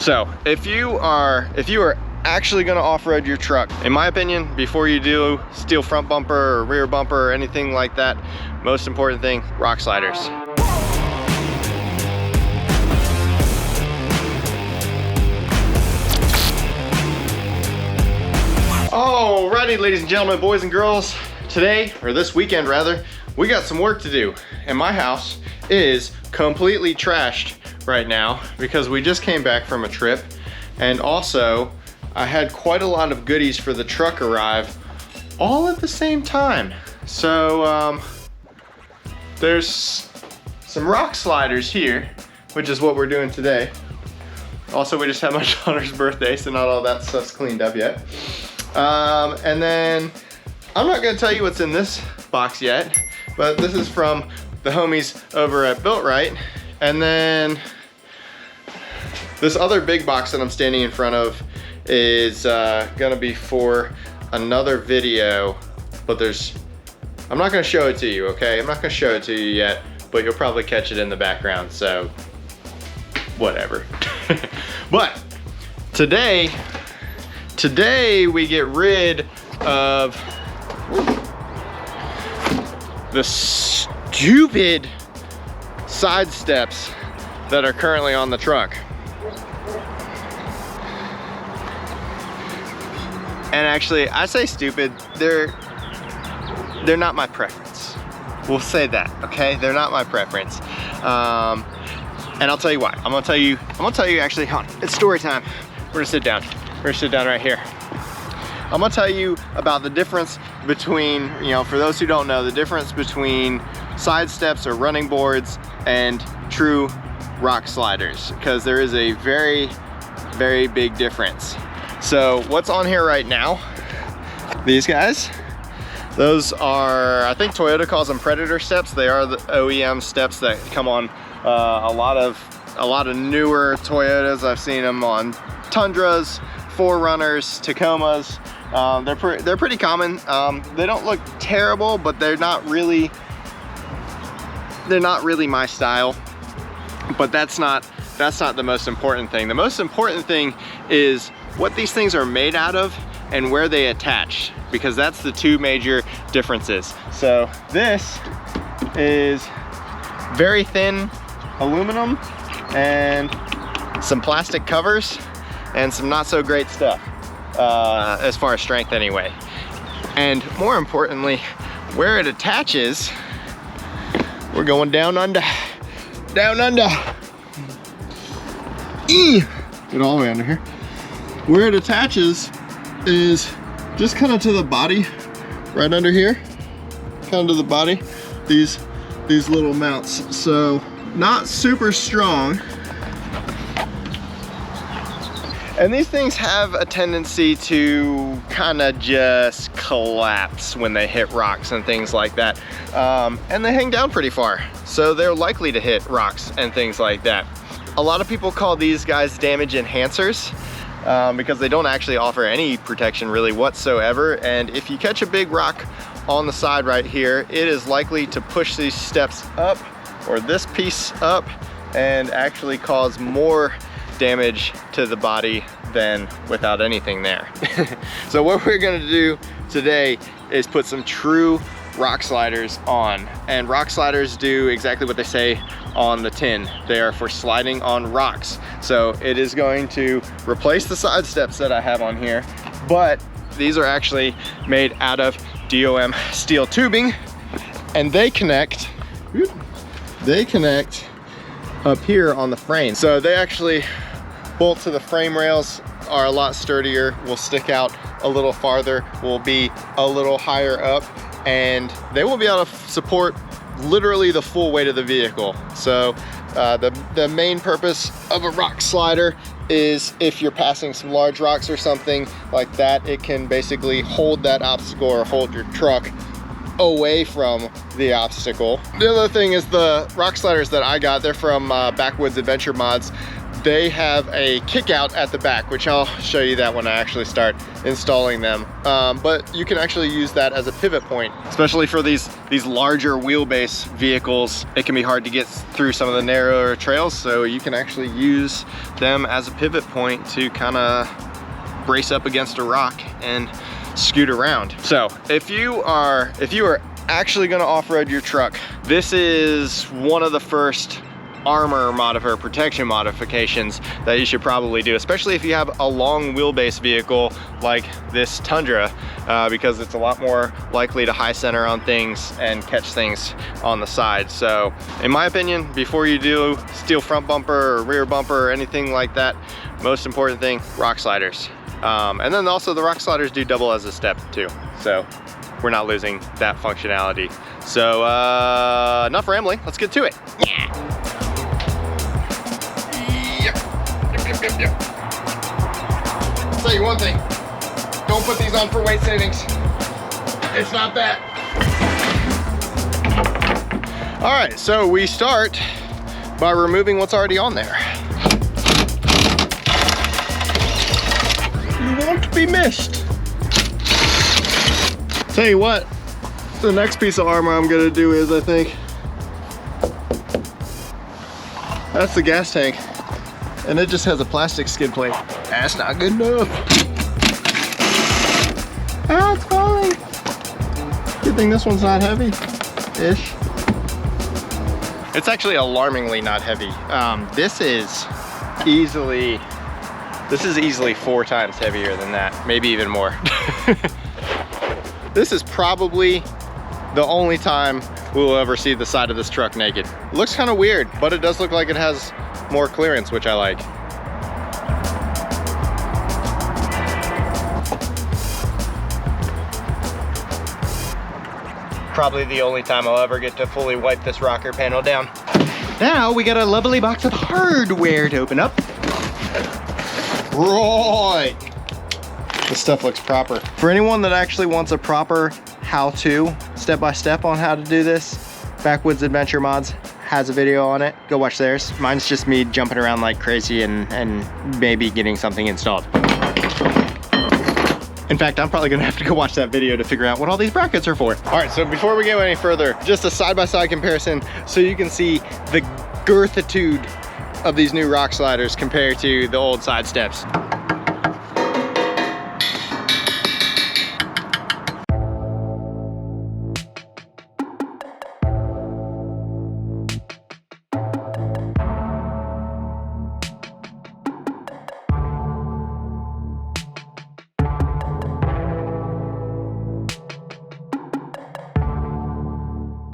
So if you are actually going to off-road your truck, in my opinion, before you do steel front bumper or rear bumper or anything like that, most important thing, rock sliders. Alrighty, ladies and gentlemen, boys and girls, today, or this weekend rather, we got some work to do, and my house is completely trashed right now because we just came back from a trip, and also I had quite a lot of goodies for the truck arrive all at the same time. So there's some rock sliders here, which is what we're doing today. Also, we just had my daughter's birthday, so not all that stuff's cleaned up yet. And then I'm not gonna tell you what's in this box yet, but this is from the homies over at Built Right. And then this other big box that I'm standing in front of is gonna be for another video, but I'm not gonna show it to you, okay? I'm not gonna show it to you yet, but you'll probably catch it in the background, so whatever. But today we get rid of the stupid side steps that are currently on the truck. And actually, I say stupid, they're not my preference. We'll say that, okay? They're not my preference. And I'll tell you why. I'm gonna tell you actually, hold on, it's story time. We're gonna sit down. We're gonna sit down right here. I'm gonna tell you about the difference between, for those who don't know, the difference between side steps or running boards and true rock sliders, because there is a very, very big difference. So what's on here right now, these guys, those are, I think Toyota calls them Predator steps. They are the OEM steps that come on a lot of newer Toyotas. I've seen them on Tundras, 4Runners, Tacomas. They're pretty common. They don't look terrible, but they're not really my style. But that's not the most important thing. The most important thing is what these things are made out of and where they attach, because that's the two major differences. So this is very thin aluminum and some plastic covers and some not so great stuff, as far as strength anyway. And more importantly, where it attaches, we're going down under. Down under. Get all the way under here. Where it attaches is just kind of to the body, right under here, kind of to the body, these little mounts. So not super strong. And these things have a tendency to kind of just collapse when they hit rocks and things like that. And they hang down pretty far, so they're likely to hit rocks and things like that. A lot of people call these guys damage enhancers because they don't actually offer any protection really whatsoever. And if you catch a big rock on the side right here, it is likely to push these steps up, or this piece up, and actually cause more damage to the body than without anything there. So what we're gonna do today is put some true rock sliders on, and rock sliders do exactly what they say on the tin. They are for sliding on rocks. So it is going to replace the side steps that I have on here, but these are actually made out of DOM steel tubing, and they connect up here on the frame. So they actually bolt to the frame rails, are a lot sturdier, will stick out a little farther, will be a little higher up, and they will be able to support literally the full weight of the vehicle. So the main purpose of a rock slider is if you're passing some large rocks or something like that, it can basically hold that obstacle or hold your truck away from the obstacle. The other thing is the rock sliders that I got, they're from Backwoods Adventure Mods. they have a kickout at the back, which I'll show you that when I actually start installing them. But you can actually use that as a pivot point, especially for these larger wheelbase vehicles. It can be hard to get through some of the narrower trails, so you can actually use them as a pivot point to kind of brace up against a rock and scoot around. So if you are actually going to off-road your truck, this is one of the first armor protection modifications that you should probably do, especially if you have a long wheelbase vehicle like this Tundra, because it's a lot more likely to high center on things and catch things on the side. So in my opinion, before you do steel front bumper or rear bumper or anything like that, most important thing, rock sliders. And then also the rock sliders do double as a step too, so we're not losing that functionality. So enough rambling, let's get to it. Yeah. Yep. I'll tell you one thing, don't put these on for weight savings. It's not that. All right, so we start by removing what's already on there. You won't be missed. Tell you what, the next piece of armor I'm gonna do is, I think, that's the gas tank. And it just has a plastic skid plate. That's not good enough. Ah, it's falling. Good thing this one's not heavy-ish. It's actually alarmingly not heavy. This is easily 4 times heavier than that, maybe even more. This is probably the only time we'll ever see the side of this truck naked. It looks kind of weird, but it does look like it has more clearance, which I like. Probably the only time I'll ever get to fully wipe this rocker panel down. Now we got a lovely box of hardware to open up. Right. This stuff looks proper. For anyone that actually wants a proper how-to, step-by-step on how to do this, Backwoods Adventure Mods has a video on it. Go watch theirs. Mine's just me jumping around like crazy and maybe getting something installed. In fact, I'm probably gonna have to go watch that video to figure out what all these brackets are for. All right, so before we go any further, just a side-by-side comparison so you can see the girthitude of these new rock sliders compared to the old side steps.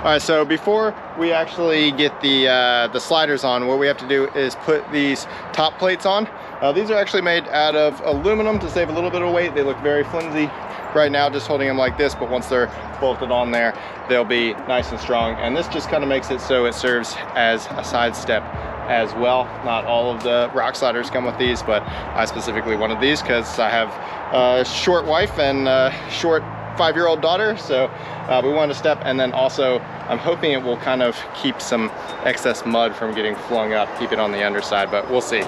All right, so before we actually get the sliders on, what we have to do is put these top plates on. These are actually made out of aluminum to save a little bit of weight. They look very flimsy right now, just holding them like this, but once they're bolted on there, they'll be nice and strong. And this just kind of makes it so it serves as a side step as well. Not all of the rock sliders come with these, but I specifically wanted these because I have a short wife and a short 5-year-old daughter, so we wanted to step, and then also I'm hoping it will kind of keep some excess mud from getting flung up, keep it on the underside, but we'll see.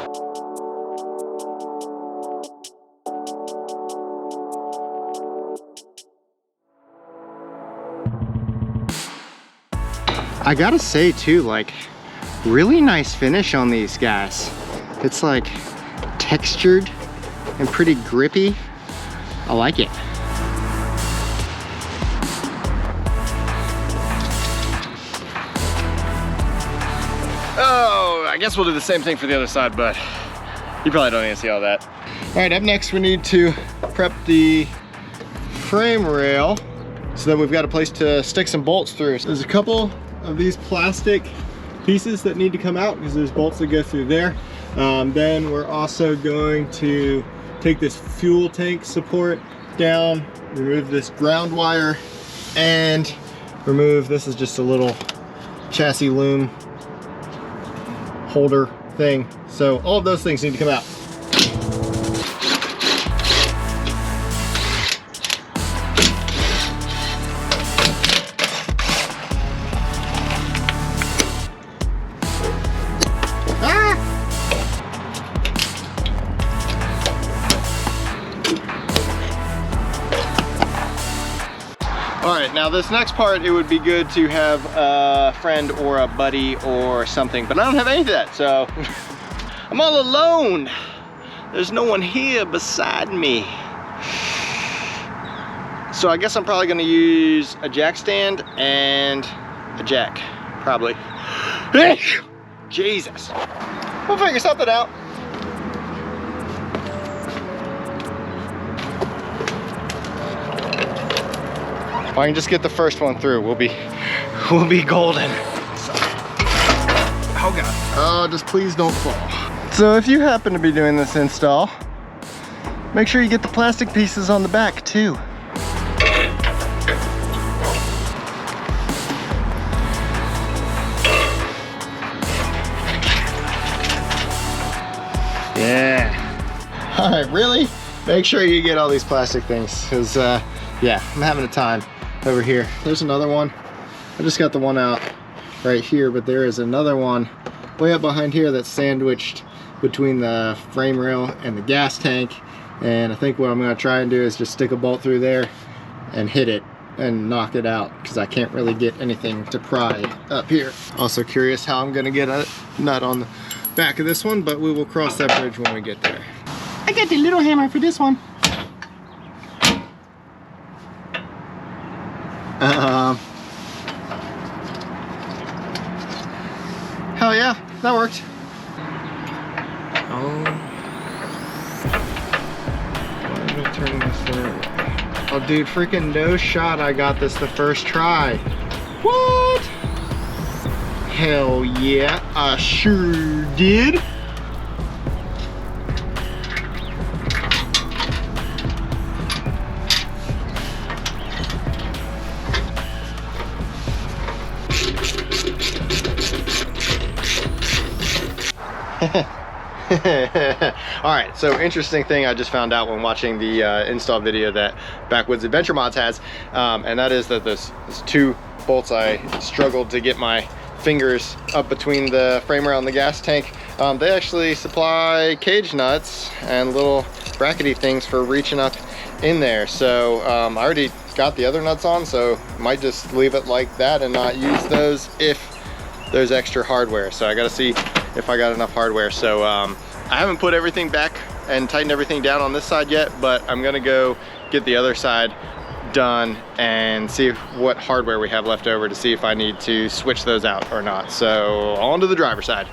I gotta say too, like, really nice finish on these guys. It's like textured and pretty grippy. I like it. Oh, I guess we'll do the same thing for the other side, but you probably don't need to see all that. All right, up next we need to prep the frame rail so that we've got a place to stick some bolts through. So there's a couple of these plastic pieces that need to come out because there's bolts that go through there. Then we're also going to take this fuel tank support down, remove this ground wire, and remove, this is just a little chassis loom holder thing. So all of those things need to come out. All right, now this next part, it would be good to have a friend or a buddy or something, but I don't have any of that, so I'm all alone. There's no one here beside me. So I guess I'm probably gonna use a jack stand and a jack, probably. Jesus. We'll figure something out. If I can just get the first one through, we'll be golden. Oh God. Oh, just please don't fall. So if you happen to be doing this install, make sure you get the plastic pieces on the back too. Yeah. All right, really? Make sure you get all these plastic things, because yeah, I'm having a time over here. There's another one. I just got the one out right here, but there is another one way up behind here that's sandwiched between the frame rail and the gas tank. And I think what I'm gonna try and do is just stick a bolt through there and hit it and knock it out, because I can't really get anything to pry up here. Also curious how I'm gonna get a nut on the back of this one, but we will cross that bridge when we get there. I got the little hammer for this one. Hell yeah, that worked. Oh. Why did I turn this there? Oh dude, freaking no shot I got this the first try. What? Hell yeah, I sure did. Alright, so interesting thing I just found out when watching the install video that Backwoods Adventure Mods has, and that is that there's two bolts I struggled to get my fingers up between the frame rail and the gas tank. They actually supply cage nuts and little brackety things for reaching up in there. So I already got the other nuts on, so might just leave it like that and not use those if there's extra hardware. So I gotta see if I got enough hardware. So I haven't put everything back and tightened everything down on this side yet, but I'm gonna go get the other side done and see what hardware we have left over to see if I need to switch those out or not. So on to the driver's side.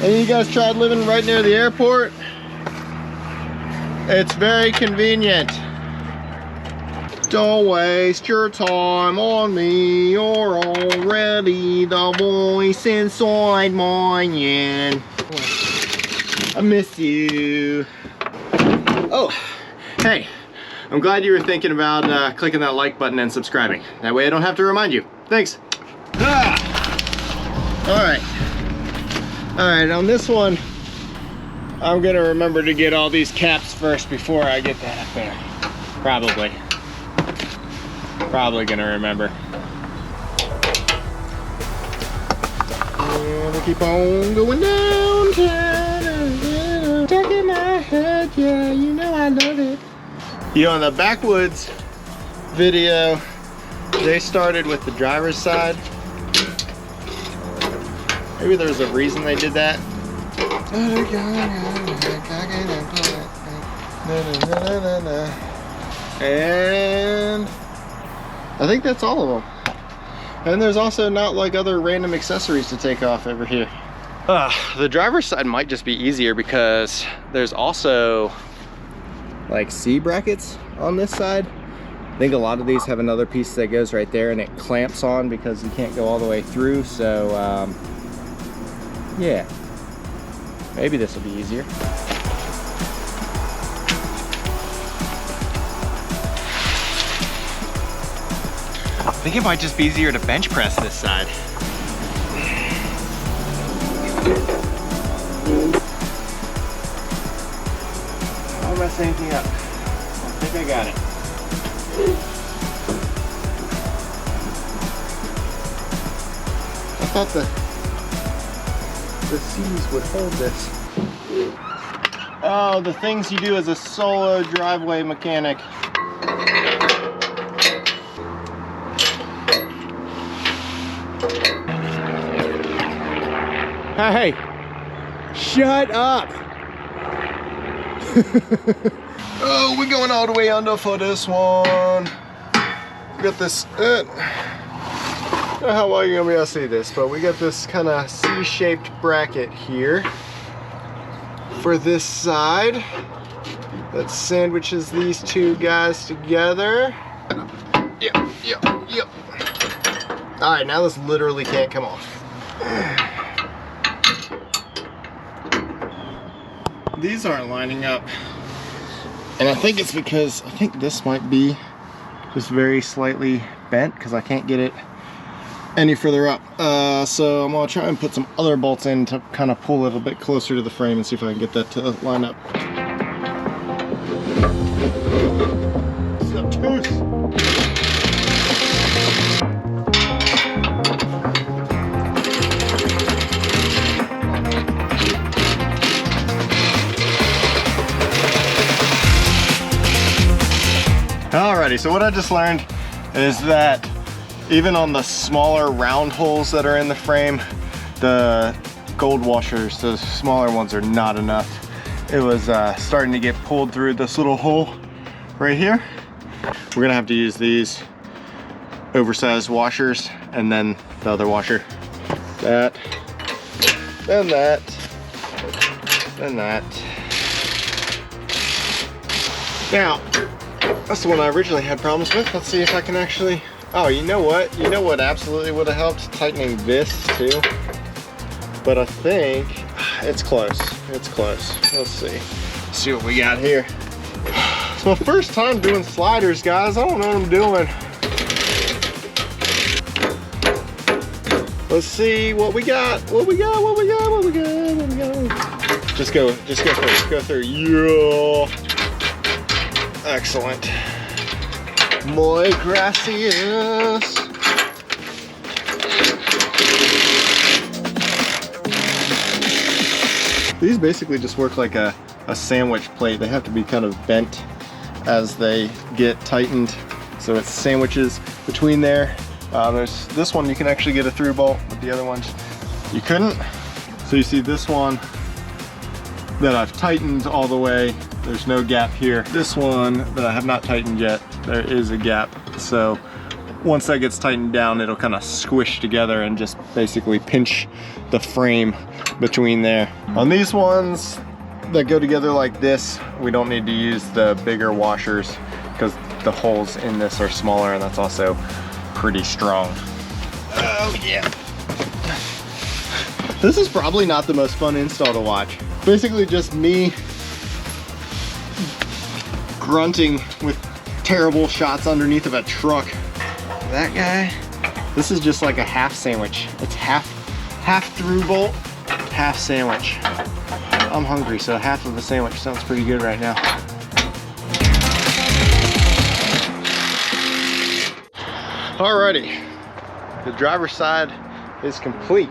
Any of you guys tried living right near the airport? It's very convenient. Don't waste your time on me, you're already the voice inside my head. I miss you. Oh, hey, I'm glad you were thinking about clicking that like button and subscribing. That way I don't have to remind you. Thanks. All right, on this one, I'm gonna remember to get all these caps first before I get that up there. Probably gonna remember. And we'll keep on going down, stuck in my head, yeah, you know I love it. You know, in the Backwoods video, they started with the driver's side. Maybe there's a reason they did that. And I think that's all of them. And there's also not like other random accessories to take off over here. The driver's side might just be easier because there's also like C brackets on this side. I think a lot of these have another piece that goes right there and it clamps on because you can't go all the way through. So yeah, maybe this will be easier. I think it might just be easier to bench press this side. I'll mess anything up. I think I got it. I thought the the C's would hold this. Oh, the things you do as a solo driveway mechanic. Hey, shut up. Oh, we're going all the way under for this one. We got this, I don't know how well you're gonna be able to see this, but we got this kind of C-shaped bracket here for this side that sandwiches these two guys together. Yep. All right, now this literally can't come off. These aren't lining up. And I think it's because, I think this might be just very slightly bent because I can't get it any further up. So I'm gonna try and put some other bolts in to kind of pull it a bit closer to the frame and see if I can get that to line up. It's obtuse. Alrighty, so what I just learned is that even on the smaller round holes that are in the frame, the gold washers, those smaller ones, are not enough. It was starting to get pulled through this little hole right here. We're gonna have to use these oversized washers and then the other washer. That, and that, and that. Now, that's the one I originally had problems with. Let's see if I can actually, oh, you know what? You know what absolutely would have helped? Tightening this too. But I think it's close. It's close. Let's see. Let's see what we got here. It's my first time doing sliders, guys. I don't know what I'm doing. Let's see what we got. What we got, what we got, what we got, what we got. Just go through, go through. Yeah. Excellent. Muy gracias. These basically just work like a sandwich plate. They have to be kind of bent as they get tightened. So it's sandwiches between there. There's this one you can actually get a through bolt, but the other ones you couldn't. So you see this one that I've tightened all the way. There's no gap here. This one that I have not tightened yet, there is a gap. So once that gets tightened down, it'll kind of squish together and just basically pinch the frame between there. On these ones that go together like this, we don't need to use the bigger washers because the holes in this are smaller, and that's also pretty strong. Oh yeah. This is probably not the most fun install to watch. Basically just me grunting with terrible shots underneath of a truck. That guy, this is just like a half sandwich. It's half through bolt, half sandwich. I'm hungry, so half of a sandwich sounds pretty good right now. Alrighty, the driver's side is complete.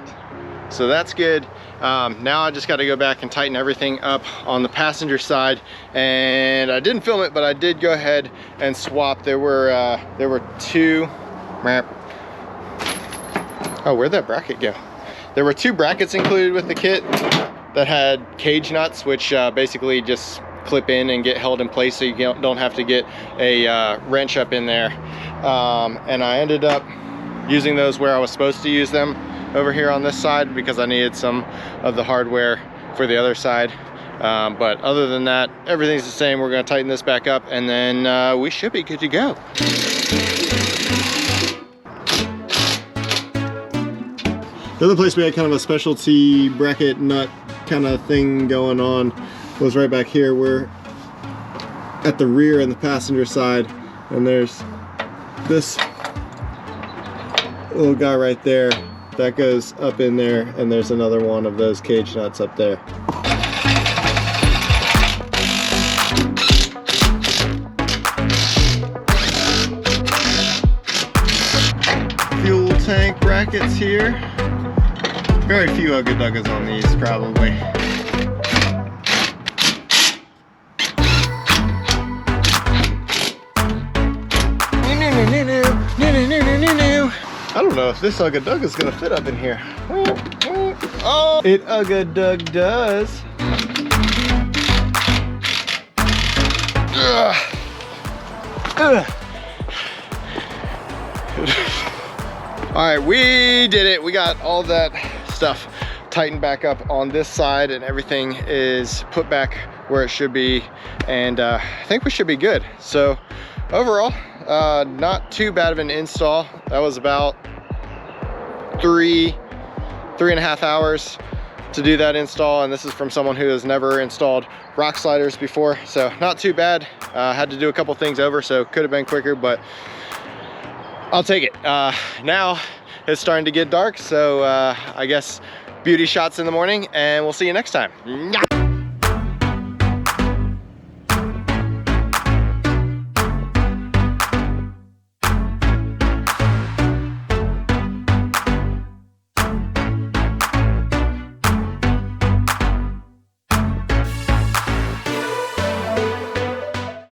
So that's good. Now I just got to go back and tighten everything up on the passenger side, and I didn't film it, but I did go ahead and swap. There were two. Oh, where'd that bracket go? There were two brackets included with the kit that had cage nuts, which basically just clip in and get held in place, so you don't have to get a wrench up in there. And I ended up using those where I was supposed to use them, over here on this side, because I needed some of the hardware for the other side. But other than that, everything's the same. We're gonna tighten this back up, and then we should be good to go. The other place we had kind of a specialty bracket nut kind of thing going on was right back here. We're at the rear and the passenger side, and there's this little guy right there that goes up in there, and there's another one of those cage nuts up there. Fuel tank brackets here. Very few ugga-duggas on these, probably. I don't know if this ugga-dug is gonna fit up in here. Oh, it ugga-dug does. All right, we did it. We got all that stuff tightened back up on this side, and everything is put back where it should be, and I think we should be good. So overall, not too bad of an install. That was about three and a half hours to do that install, and this is from someone who has never installed rock sliders before, so not too bad. Had to do a couple things over, so could have been quicker, but I'll take it. Now it's starting to get dark, so I guess beauty shots in the morning, and we'll see you next time.